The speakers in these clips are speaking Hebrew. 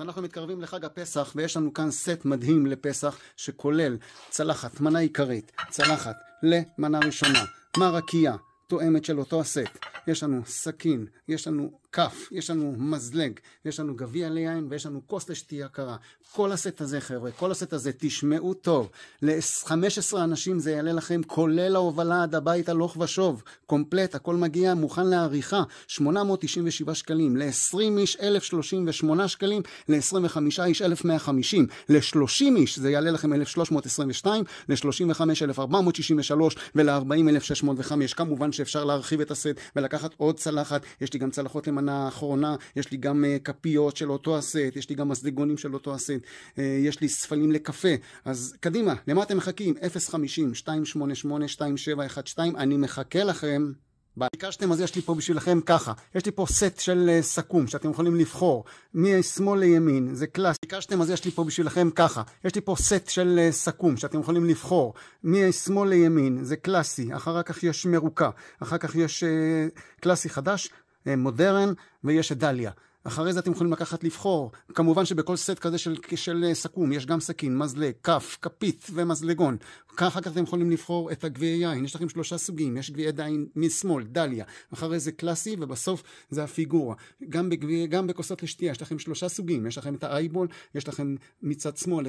אנחנו מתקרבים לחג הפסח ויש לנו כאן סט מדהים לפסח שכולל צלחת מנה עיקרית, צלחת למנה ראשונה, מרקייה תואמת של אותו הסט, יש לנו סכין, יש לנו כף, יש לנו מזלג, יש לנו גביע ליין ויש לנו כוס לשתייה קרה. כל הסט הזה חבר'ה, כל הסט הזה תשמעו טוב, ל-15 אנשים זה יעלה לכם כולל ההובלה עד הבית הלוך ושוב, קומפלט, הכל מגיע מוכן לעריכה, 897 שקלים, ל-20 איש 1,038 שקלים, ל-25 איש 1,150, ל-30 איש זה יעלה לכם 1,322, ל-35 1,463 ול-40 1,605. כמובן שאפשר להרחיב את הסט ולקחת עוד צלחת, יש לי גם צלחות למנה האחרונה, יש לי גם כפיות של אותו הסט, יש לי גם מסדגונים של אותו הסט, יש לי ספלים לקפה. אז קדימה, למה אתם מחכים? 050-288-2712, אני מחכה לכם. ביקשתם, אז יש לי פה בשבילכם ככה, יש לי פה סט של סכום שאתם יכולים לבחור משמאל לימין, זה קלאסי. ביקשתם, אז יש לי פה בשבילכם ככה, יש לי פה סט של סכום שאתם יכולים לבחור משמאל לימין, זה קלאסי, אחר כך יש מרוקה, אחר כך יש קלאסי חדש, מודרן, ויש דליה. אחרי זה אתם יכולים לקחת לבחור, כמובן שבכל סט כזה של סכום יש גם סכין, מזלג, כף, כפית ומזלגון. אחר כך אתם יכולים לבחור את הגביעי יין, יש לכם 3 סוגים, יש גביעי יין משמאל, דליה, אחרי זה קלאסי ובסוף זה הפיגורה. גם בכוסות לשתייה יש לכם 3 סוגים, יש לכם את האייבול, יש לכם מצד שמאל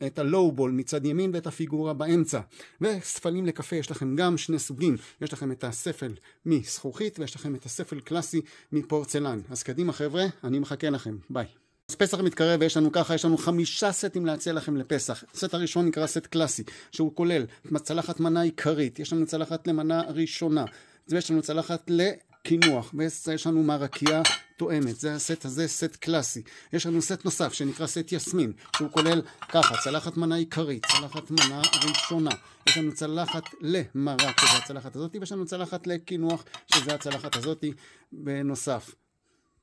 את הלואובול מצד ימין ואת הפיגורה באמצע. וספלים לקפה יש לכם גם 2 סוגים, יש לכם את הספל מזכוכית ויש לכם את הספל קלאסי מפורצלן. אז קדימה חבר'ה, אני מחכה לכם, ביי. אז פסח מתקרב ויש לנו ככה, יש לנו 5 סטים להציע לכם לפסח. הסט הראשון נקרא סט קלאסי, שהוא כולל צלחת מנה עיקרית, יש לנו צלחת למנה ראשונה, ויש לנו צלחת לקינוח, ויש לנו מרקייה תואמת, זה הסט הזה, סט קלאסי. יש לנו סט נוסף שנקרא סט יסמין, שהוא כולל ככה, צלחת מנה עיקרית, צלחת מנה ראשונה, יש לנו צלחת למרק, שזה הצלחת הזאת, ויש לנו צלחת לקינוח, שזה הצלחת הזאת בנוסף.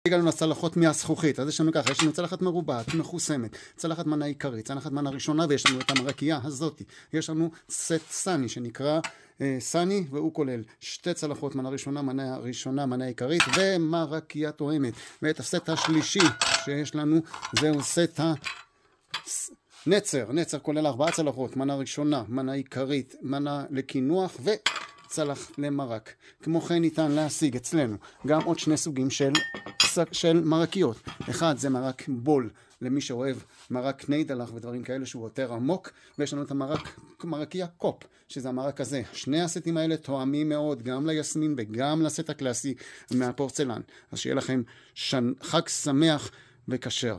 הגענו לצלחות מהזכוכית, אז יש לנו ככה, יש לנו צלחת מרובעת, מחוסמת, צלחת מנה עיקרית, צלחת מנה ראשונה, ויש לנו את המרקייה הזאת. יש לנו סט סני שנקרא סני, והוא כולל 2 צלחות, מנה ראשונה, מנה עיקרית, ומרקייה תואמת. ואת הסט השלישי שיש לנו, זהו סט נצר כולל 4 צלחות, מנה ראשונה, מנה עיקרית, מנה לקינוח צלח למרק. כמו כן ניתן להשיג אצלנו גם עוד 2 סוגים של מרקיות. אחד זה מרק בול, למי שאוהב מרק ניידלח ודברים כאלה שהוא יותר עמוק, ויש לנו את מרקיה קופ, שזה המרק הזה. 2 הסטים האלה תואמים מאוד גם ליסמין וגם לסט הקלאסי מהפורצלן. אז שיהיה לכם חג שמח וכשר.